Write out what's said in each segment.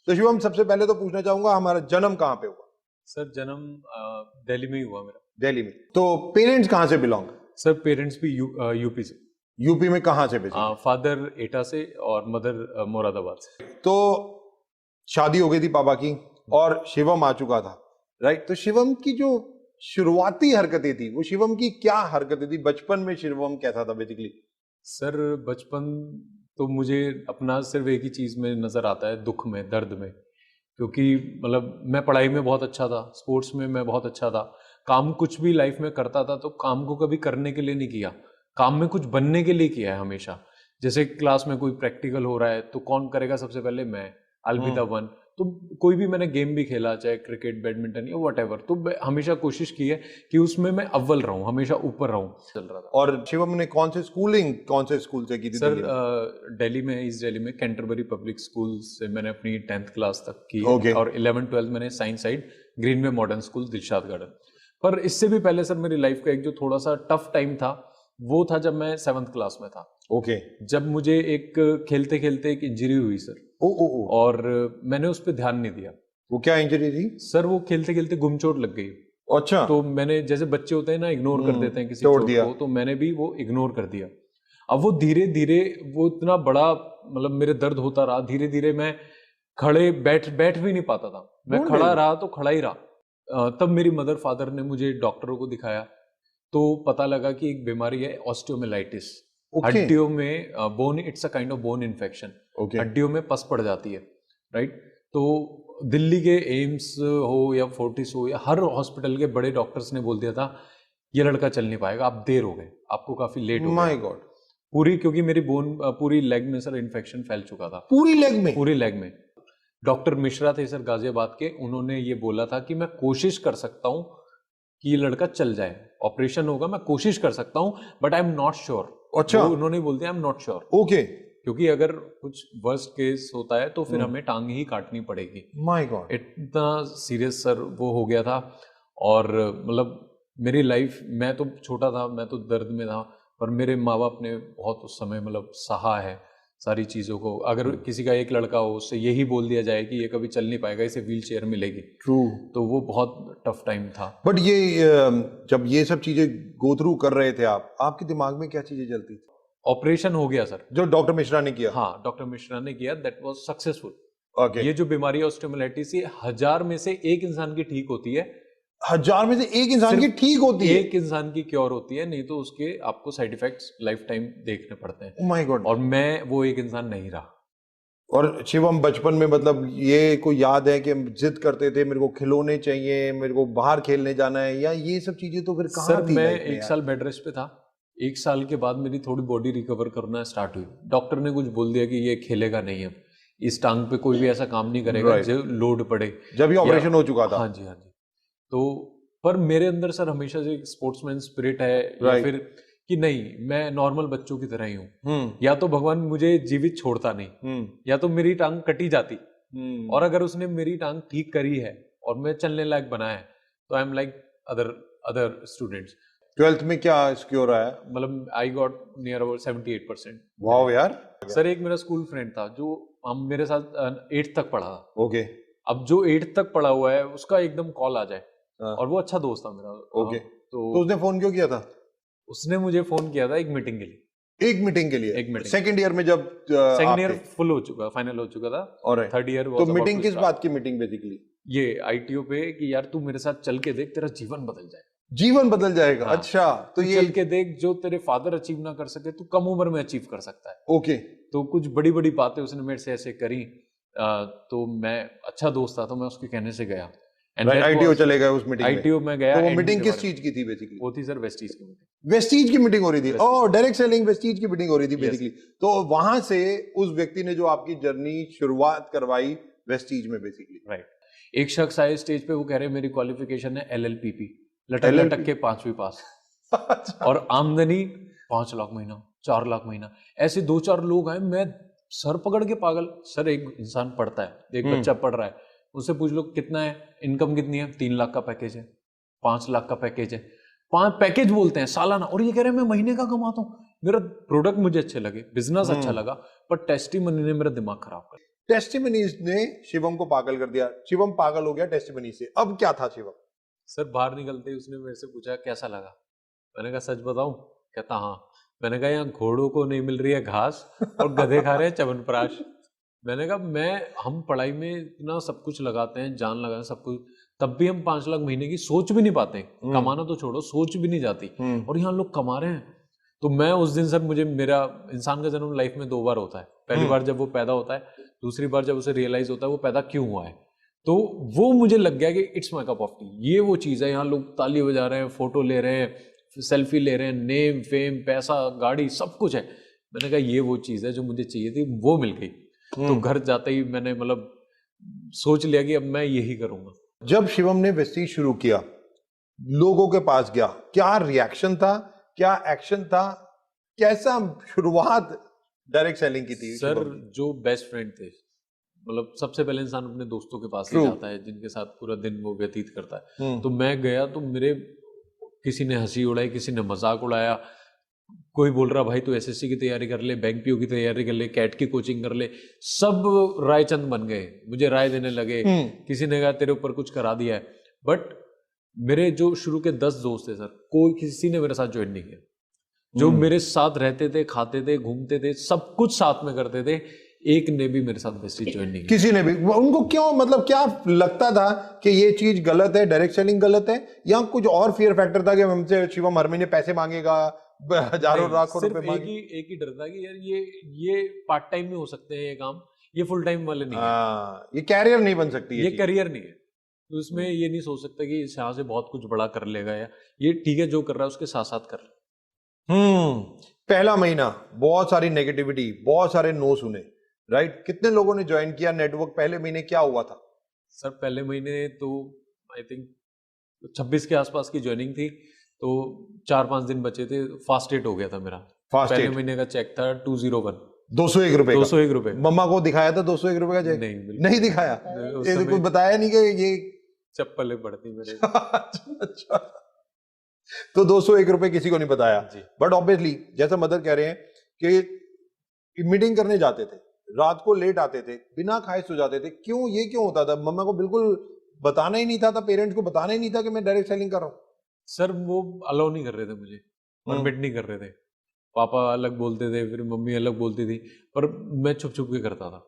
तो शिवम, सबसे पहले तो पूछना चाहूंगा, हमारा जन्म कहाँ पे हुआ? सर जन्म दिल्ली में ही हुआ मेरा। दिल्ली में। तो पेरेंट्स कहाँ से बिलोंग? सर पेरेंट्स भी यूपी से। यूपी में कहाँ से बेसिकली? फादर एटा से और मदर मुरादाबाद से। तो शादी हो गई थी पापा की और शिवम आ चुका था, राइट? तो शिवम की जो शुरुआती हरकतें थी, वो शिवम की क्या हरकतें थी? बचपन में शिवम कैसा था बेसिकली? सर बचपन तो मुझे अपना सिर्फ एक ही चीज में नजर आता है, दुख में, दर्द में। क्योंकि मतलब मैं पढ़ाई में बहुत अच्छा था, स्पोर्ट्स में मैं बहुत अच्छा था, काम कुछ भी लाइफ में करता था तो काम को कभी करने के लिए नहीं किया, काम में कुछ बनने के लिए किया है हमेशा। जैसे क्लास में कोई प्रैक्टिकल हो रहा है तो कौन करेगा सबसे पहले? मैं, I will be the one. तो कोई भी मैंने गेम भी खेला, चाहे क्रिकेट, बैडमिंटन या व्हाटएवर, तो हमेशा कोशिश की है कि उसमें मैं अव्वल रहूं, हमेशा ऊपर रहूं, चल रहा था। और शिवम ने कौन से स्कूल से की थी? सर दिल्ली में, ईस्ट दिल्ली में कैंटरबरी पब्लिक स्कूल से मैंने अपनी 10th क्लास तक की। Okay. और 11th-12th मैंने science side Greenway Modern School Dilshad Garden. पर इससे भी पहले सर मेरी लाइफ का एक जो थोड़ा सा टफ टाइम था, वो था जब मैं 7th क्लास में था। ओके। जब मुझे एक खेलते खेलते एक इंजरी हुई सर। और मैंने उस पर ध्यान नहीं दिया। वो क्या इंजरी थी? सर वो खेलते खेलते गुमचोट लग गई। अच्छा। तो मैंने, जैसे बच्चे होते हैं ना, इग्नोर कर देते हैं किसी तोड़ चोट दिया। को, तो मैंने भी वो इग्नोर कर दिया। अब वो धीरे धीरे वो इतना बड़ा, मतलब मेरे दर्द होता रहा, धीरे धीरे मैं खड़े बैठ भी नहीं पाता था। मैं खड़ा रहा तो खड़ा ही रहा। तब मेरी मदर फादर ने मुझे डॉक्टरों को दिखाया, तो पता लगा कि एक बीमारी है ऑस्टियोमाइलाइटिस। हड्डियों में bone, it's a kind of bone infection. हड्डियों में पस पड़ जाती है, राइट? तो दिल्ली के एम्स हो या फोर्टिस हो या हर हॉस्पिटल के बड़े डॉक्टर्स ने बोल दिया था ये लड़का चल नहीं पाएगा, आप देर हो गए, आपको काफी लेट हो गया। My God. पूरी, क्योंकि मेरी बोन पूरी लेग में सर इन्फेक्शन फैल चुका था। पूरी लेग में? पूरी लेग में। डॉक्टर मिश्रा थे सर गाजियाबाद के, उन्होंने ये बोला था कि मैं कोशिश कर सकता हूँ कि ये लड़का चल जाए, ऑपरेशन होगा, मैं कोशिश कर सकता हूँ, but I am not sure. अच्छा। उन्होंने बोल दिया I am not sure. Okay. क्योंकि अगर कुछ वर्स्ट केस होता है तो फिर हमें टांग ही काटनी पड़ेगी। My God. इतना सीरियस सर वो हो गया था। और मतलब मेरी लाइफ, मैं तो छोटा था, मैं तो दर्द में था, पर मेरे माँ बाप ने बहुत उस समय मतलब सहा है सारी चीज़ों को। अगर किसी का एक लड़का हो, उससे यही बोल दिया जाए कि ये कभी चल नहीं पाएगा, इसे व्हील चेयर मिलेगी, ट्रू, तो वो बहुत टफ टाइम था। बट ये जब ये सब चीजें गो थ्रू कर रहे थे आप, आपके दिमाग में क्या चीजें चलती थी? ऑपरेशन हो गया सर, जो डॉक्टर मिश्रा ने किया? हाँ, डॉक्टर मिश्रा ने किया, दैट वाज सक्सेसफुल। ओके। ये जो बीमारी है ऑस्टियोमाइलाइटिस, ये 1000 में से एक इंसान की ठीक होती है। 1000 में से एक इंसान की ठीक होती है? एक इंसान की क्योर होती है, नहीं तो उसके आपको साइड इफेक्ट्स लाइफ टाइम देखने पड़ते हैं। Oh my God. और मैं वो एक इंसान नहीं रहा। और शिवम, बचपन में मतलब ये कोई याद है कि हम जिद करते थे मेरे को खिलौने चाहिए, मेरे को बाहर खेलने जाना है, या ये सब चीजें तो फिर कहाँ सर थी? मैं लाइफ में 1 साल बेड रेस्ट पे था। 1 साल के बाद मेरी थोड़ी बॉडी रिकवर करना स्टार्ट हुई। डॉक्टर ने कुछ बोल दिया कि ये खेलेगा नहीं, अब इस टांग पे कोई भी ऐसा काम नहीं करेगा जो लोड पड़े। जब ये ऑपरेशन हो चुका था? हाँ जी, हाँ जी। तो पर मेरे अंदर सर हमेशा से स्पोर्ट्समैन स्पिरिट है, या फिर कि नहीं मैं नॉर्मल बच्चों की तरह ही हूँ। या तो भगवान मुझे जीवित छोड़ता नहीं, या तो मेरी टांग कटी जाती। और अगर उसने मेरी टांग ठीक करी है और मैं चलने लायक बना है, तो I am like other students. 12th में क्या स्कोर आया? मतलब I got near about 78%। Wow यार। सर एक मेरा स्कूल फ्रेंड था जो हम मेरे साथ 8th तक पढ़ा था। ओके। अब जो 8th तक पढ़ा हुआ है उसका एकदम कॉल आ जाए, और वो अच्छा दोस्त था मेरा। ओके। तो उसने फोन क्यों किया था? उसने मुझे फोन किया था एक मीटिंग के लिए। एक मीटिंग के लिए? एक मीटिंग। सेकंड ईयर में जब सेकंड ईयर फुल हो चुका, फाइनल हो चुका था। Alright. थर्ड ईयर तो मीटिंग किस बात की मीटिंग बेसिकली? ये आईटीओ पे कि यार तू मेरे साथ चल के देख, तेरा जीवन बदल जाएगा। जीवन बदल जाएगा? हाँ। अच्छा। तो ये चल के देख, जो तेरे फादर अचीव ना कर सके तू कम उम्र में अचीव कर सकता है। ओके। तो कुछ बड़ी बड़ी बातें उसने मेरे से ऐसे करी। तो मैं, अच्छा दोस्त था तो मैं उसके कहने से गया। आईटीओ चले गए उस मीटिंग में? आईटीओ में गया। तो वो मीटिंग किस चीज की थी बेसिकली? वो थी सर वेस्टीज की मीटिंग। वेस्टीज की मीटिंग हो रही थी? ओह, डायरेक्ट सेलिंग वेस्टीज की मीटिंग हो रही थी बेसिकली। तो वहां से उस व्यक्ति ने जो आपकी जर्नी शुरुआत करवाई वेस्टीज में बेसिकली, राइट। एक शख्स आए स्टेज पे, वो कह रहे मेरी क्वालिफिकेशन है LLPP, लटक के 5वीं पास। और आमदनी 5 लाख महीना, 4 लाख महीना। ऐसे 2-4 लोग आए, मैं सर पकड़ के पागल। सर एक इंसान पढ़ता है, एक बच्चा पढ़ रहा है, उससे पूछ लो कितना है, इनकम कितनी है? 3 लाख का पैकेज है, 5 लाख का पैकेज है। 5 पैकेज बोलते हैं सालाना, और ये कह रहे हैं मैं महीने का कमाता हूँ। मेरा प्रोडक्ट मुझे अच्छे लगे, बिजनेस अच्छा लगा, पर टेस्टिमनी ने मेरा दिमाग खराब कर। टेस्टिमनीज ने शिवम को पागल कर दिया, शिवम पागल हो गया टेस्टिमनी से। अब क्या था शिवम? सर बाहर निकलते ही उसने मेरे से पूछा कैसा लगा। मैंने कहा सच बताऊं? कहता हाँ। मैंने कहा यहाँ घोड़ों को नहीं मिल रही है घास और गधे खा रहे हैं च्यवनप्राश। मैंने कहा हम पढ़ाई में इतना सब कुछ लगाते हैं, जान लगाते हैं सब कुछ, तब भी हम 5 लाख महीने की सोच भी नहीं पाते। कमाना तो छोड़ो, सोच भी नहीं जाती, और यहाँ लोग कमा रहे हैं। तो मैं उस दिन सर, मेरा इंसान का जन्म लाइफ में 2 बार होता है। पहली बार जब वो पैदा होता है, दूसरी बार जब उसे रियलाइज होता है वो पैदा क्यों हुआ है। तो वो मुझे लग गया कि it's my cup of T. ये वो चीज़ है, यहाँ लोग ताली बजा रहे हैं, फोटो ले रहे हैं, सेल्फी ले रहे हैं, नेम फेम पैसा गाड़ी सब कुछ है। मैंने कहा ये वो चीज़ है जो मुझे चाहिए थी, वो मिल गई। तो घर जाते ही मैंने सोच लिया कि अब मैं यही करूंगा। जब शिवम ने वेस्टीज शुरू किया, लोगों के पास गया, क्या रिएक्शन था, क्या एक्शन था, कैसा शुरुआत डायरेक्ट सेलिंग की थी? सर जो बेस्ट फ्रेंड थे, सबसे पहले इंसान अपने दोस्तों के पास ही जाता है जिनके साथ पूरा दिन वो व्यतीत करता है। तो मैं गया तो मेरे किसी ने हंसी उड़ाई, किसी ने मजाक उड़ाया, कोई बोल रहा भाई तू एसएससी की तैयारी कर ले, बैंक पीओ की तैयारी कर ले, कैट की कोचिंग कर ले। सब रायचंद बन गए, मुझे राय देने लगे। किसी ने कहा तेरे ऊपर कुछ करा दिया है। बट मेरे जो शुरू के 10 दोस्त थे सर, कोई किसी ने मेरे साथ ज्वाइन नहीं किया। जो मेरे साथ रहते थे, खाते थे, घूमते थे, सब कुछ साथ में करते थे, एक ने भी मेरे साथ वेस्टीज ज्वाइन नहीं किया। किसी ने भी? उनको क्यों, क्या लगता था कि ये चीज गलत है, डायरेक्ट सेलिंग गलत है, या कुछ और फियर फैक्टर था कि हमसे शिवम हर महीने पैसे मांगेगा, हजारों लाखों रुपए मांगे? एक ही डर था कि यार ये पार्ट टाइम में हो सकते हैं ये काम, ये फुल टाइम वाले नहीं है, ये कैरियर नहीं बन सकती, ये करियर नहीं है। तो इसमें ये नहीं सोच सकता कि यहाँ से बहुत कुछ बड़ा कर लेगा, या ये ठीक है जो कर रहा है उसके साथ साथ कर। पहला महीना बहुत सारी नेगेटिविटी, बहुत सारे नो सुने, राइट? कितने लोगों ने ज्वाइन किया नेटवर्क? पहले महीने क्या हुआ था? सर पहले महीने तो आई थिंक 26 के आसपास की ज्वाइनिंग थी, तो 4-5 दिन बचे थे, फास्ट रेट हो गया था मेरा। पहले महीने का चेक था 201 201 रुपए। 201 रुपए। मम्मा को दिखाया था 201 रुपए का चेक? नहीं दिखाया। ये कुछ बताया नहीं कि ये चप्पलें पड़ती मेरे। अच्छा, तो 201 रुपए किसी को नहीं बताया। बट ऑब्वियसली जैसा मदर कह रहे हैं कि मीटिंग करने जाते थे, रात को लेट आते थे, बिना खाए सो जाते थे। क्यों, ये क्यों होता था? मम्मा को बिल्कुल बताना ही नहीं था, पेरेंट्स को बताना ही नहीं था कि मैं डायरेक्ट सेलिंग कर रहा हूँ। सर वो अलाउ नहीं कर रहे थे मुझे, परमिट नहीं कर रहे थे। पापा अलग बोलते थे, फिर मम्मी अलग बोलती थी, पर मैं छुप छुप के करता था।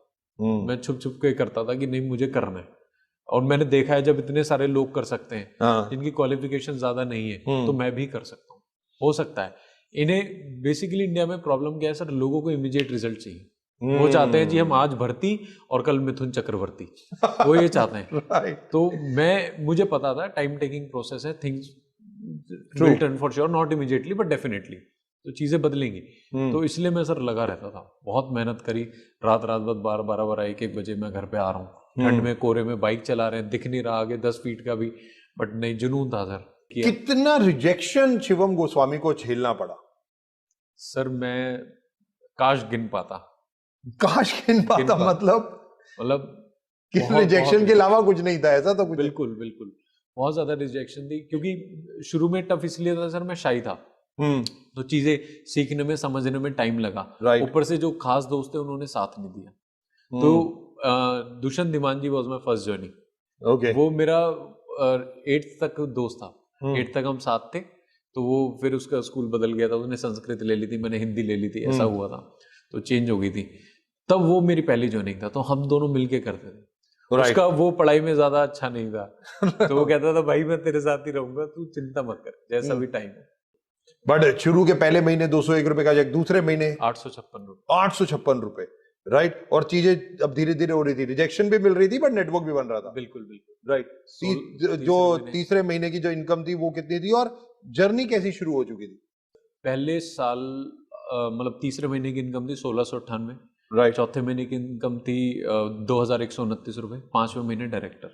मैं छुप छुप के करता था कि नहीं मुझे करना है। और मैंने देखा है जब इतने सारे लोग कर सकते हैं जिनकी क्वालिफिकेशन ज्यादा नहीं है, तो मैं भी कर सकता हूँ, हो सकता है। इन्हें बेसिकली इंडिया में प्रॉब्लम क्या है सर, लोगों को इमीडिएट रिजल्ट चाहिए। वो चाहते हैं जी हम आज भर्ती और कल मिथुन चक्रवर्ती, वो ये चाहते हैं। तो मुझे पता था टाइम टेकिंग प्रोसेस है, things will turn for sure, not immediately but definitely, तो चीजें बदलेंगी। तो इसलिए मैं सर लगा रहता था, बहुत मेहनत करी, रात 12 1 बजे मैं घर पे आ रहा हूँ, ठंड में कोरे में बाइक चला रहे हैं, दिख नहीं रहा आगे 10 फीट का भी, बट नहीं, जुनून था सर। कितना रिजेक्शन शिवम गोस्वामी को झेलना पड़ा? सर मैं काश गिन पाता। मतलब रिजेक्शन के अलावा कुछ नहीं था ऐसा? तो कुछ बिल्कुल बहुत ज्यादा रिजेक्शन थी, क्योंकि शुरू में टफ इसलिए था सर, मैं शाई था, तो चीजें सीखने में समझने में टाइम लगा। ऊपर से जो खास दोस्त थे उन्होंने साथ नहीं दिया। तो दुष्यंत धीमान जी वाज माय फर्स्ट जर्नी। वो मेरा 8th तक दोस्त था, 8th तक हम साथ थे। तो वो फिर उसका स्कूल बदल गया था, उसने संस्कृत ले ली थी, मैंने हिंदी ले ली थी, ऐसा हुआ था, तो चेंज हो गई थी। तब वो मेरी पहली ज्वाइनिंग था, तो हम दोनों मिलके करते थे। उसका वो पढ़ाई में ज्यादा अच्छा नहीं था, तो वो कहता था भाई मैं तेरे साथ ही रहूंगा, तू चिंता मत कर, जैसा भी टाइम है। बट शुरू के पहले महीने 201 रुपए का चेक, दूसरे महीने 856 रुपए। 856 रुपए, राइट? और चीजें अब धीरे धीरे हो रही थी, रिजेक्शन भी मिल रही थी, बट नेटवर्क भी बन रहा था। बिल्कुल राइट। जो तीसरे महीने की जो इनकम थी वो कितनी थी, और जर्नी कैसी शुरू हो चुकी थी? पहले साल तीसरे महीने की इनकम थी 1698, राइट। चौथे महीने की इनकम थी 2129 रुपए, 5वें महीने डायरेक्टर।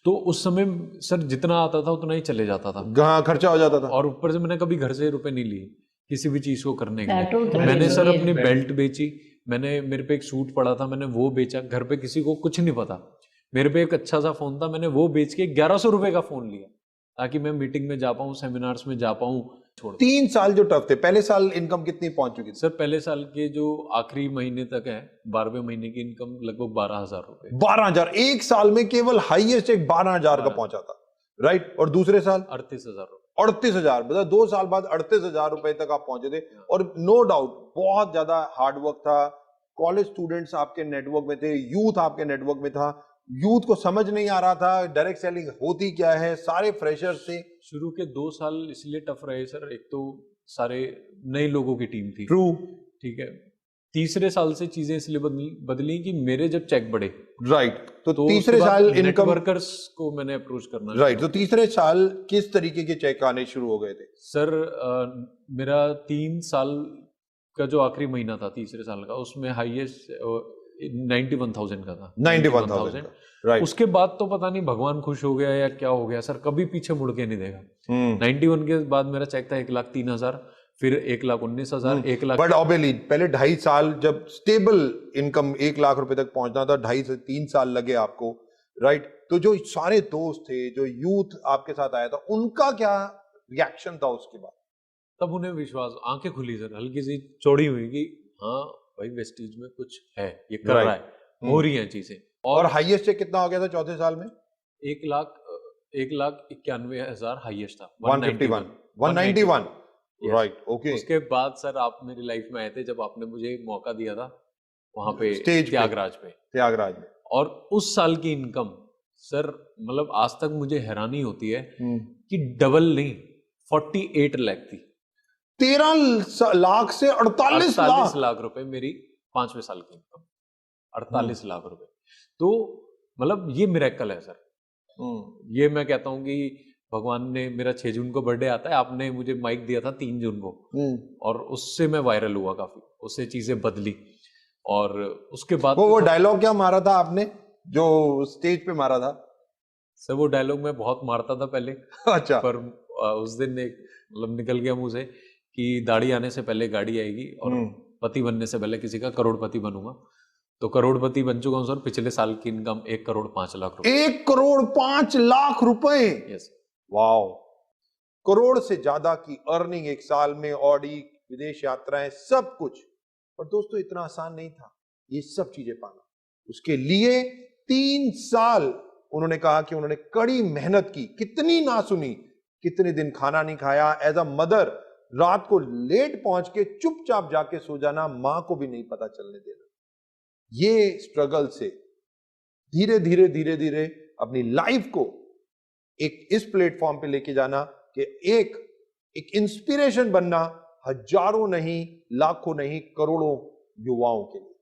तो उस समय सर जितना आता था उतना ही चले जाता था, खर्चा हो जाता था। और ऊपर से मैंने कभी घर से रुपए नहीं लिए किसी भी चीज को करने के लिए। मैंने सर अपनी बेल्ट बेची, मेरे पे एक सूट पड़ा था, मैंने वो बेचा। घर पे किसी को कुछ नहीं पता, मेरे पे एक अच्छा सा फोन था, मैंने वो बेच के 1100 रुपए का फोन लिया, ताकि मैं मीटिंग में जा पाऊँ, सेमिनार्स में जा पाऊँ, छोड़ दिया। 3 साल जो टफ थे, पहले साल इनकम कितनी पहुंच चुकी थी? सर पहले साल के जो आखिरी महीने तक है, 12वें महीने की इनकम लगभग 12,000 रुपए। 12,000 एक साल में, केवल हाईएस्ट एक 12,000 का पहुंचा था, राइट? और दूसरे साल 38,000 रुपए। 38,000, मतलब 2 साल बाद 38,000 रुपए तक आप पहुंचे थे। और नो डाउट बहुत ज्यादा हार्डवर्क था, कॉलेज स्टूडेंट्स आपके नेटवर्क में थे, यूथ आपके नेटवर्क में था, यूथ को समझ नहीं आ रहा था डायरेक्ट सेलिंग होती क्या है, सारे फ्रेशर्स थे। शुरू के 2 साल इसलिए टफ रहे सर, एक तो सारे नए लोगों की टीम थी, ट्रू, ठीक है। तीसरे साल से चीजें इसलिए बदली कि मेरे जब चेक बढ़े, राइट, तो तो तीसरे साल इनकम, नेटवर्कर्स को मैंने अप्रोच करना, राइट, तो तीसरे साल किस तरीके के चेक आने शुरू हो गए थे? सर मेरा 3 साल का जो आखिरी महीना था तीसरे साल का, उसमें हाईएस्ट 91,000 का था। 91,000 का, राइट। उसके बाद तो पता नहीं भगवान खुश हो गया या क्या हो गया सर, कभी पीछे मुड़ के नहीं देखा। 91 के बाद मेरा चेक था 1,03,000, फिर 1,19,000, 1 लाख। बट ऑब्वियसली पहले 2.5 साल जब स्टेबल इनकम 1 लाख रुपए तक पहुंचना था, 2.5 से 3 साल लगे आपको, राइट? तो जो सारे दोस्त थे, जो यूथ आपके साथ आया था, उनका क्या रिएक्शन था उसके बाद? तब उन्हें विश्वास, आंखें खुली सर, हल्की सी चौड़ी हुई कि हाँ भाई वेस्टीज में कुछ है, ये कर रहा है, हो रही हैं चीजें। और हाईएस्ट चेक कितना हो गया था चौथे साल में? 1,91,000 हाईएस्ट था। 191, राइट, ओके। उसके बाद सर आप मेरी लाइफ में आए थे जब आपने मुझे मौका दिया था वहां पे, स्टेज त्यागराज में। और उस साल की इनकम सर, मतलब आज तक मुझे हैरानी होती है कि डबल नहीं, 48 लाख थी। 13 लाख से 48 लाख रुपए मेरी 5वें साल की इनकम, 48 लाख रुपए। तो मतलब ये मिरेकल है सर। ये मैं कहता हूँ कि भगवान ने, मेरा 6 जून को बर्थडे आता है, आपने मुझे माइक दिया था 3 जून को, और उससे मैं वायरल हुआ काफी, उससे चीजें बदली। और उसके बाद वो डायलॉग क्या मारा था आपने जो स्टेज पे मारा था? सर वो डायलॉग मैं बहुत मारता था पहले। अच्छा। पर उस दिन एक मतलब निकल गया मुंह से कि दाढ़ी आने से पहले गाड़ी आएगी, और पति बनने से पहले किसी का करोड़पति बनूंगा। तो करोड़पति बन चुका हूं सर। पिछले साल की इनकम 1,05,00,000 रुपए। 1,05,00,000 रुपए? यस। वाओ, करोड़ से ज्यादा की अर्निंग एक साल में, ऑडी, विदेश यात्राएं, सब कुछ। पर दोस्तों इतना आसान नहीं था ये सब चीजें पाना। उसके लिए 3 साल उन्होंने कहा कि उन्होंने कड़ी मेहनत की। कितनी ना सुनी, कितने दिन खाना नहीं खाया। एज अ मदर रात को लेट पहुंच के चुपचाप जाके सो जाना, मां को भी नहीं पता चलने देना। ये स्ट्रगल से धीरे धीरे अपनी लाइफ को एक इस प्लेटफॉर्म पे लेके जाना कि एक इंस्पिरेशन बनना, हजारों नहीं, लाखों नहीं, करोड़ों युवाओं के लिए।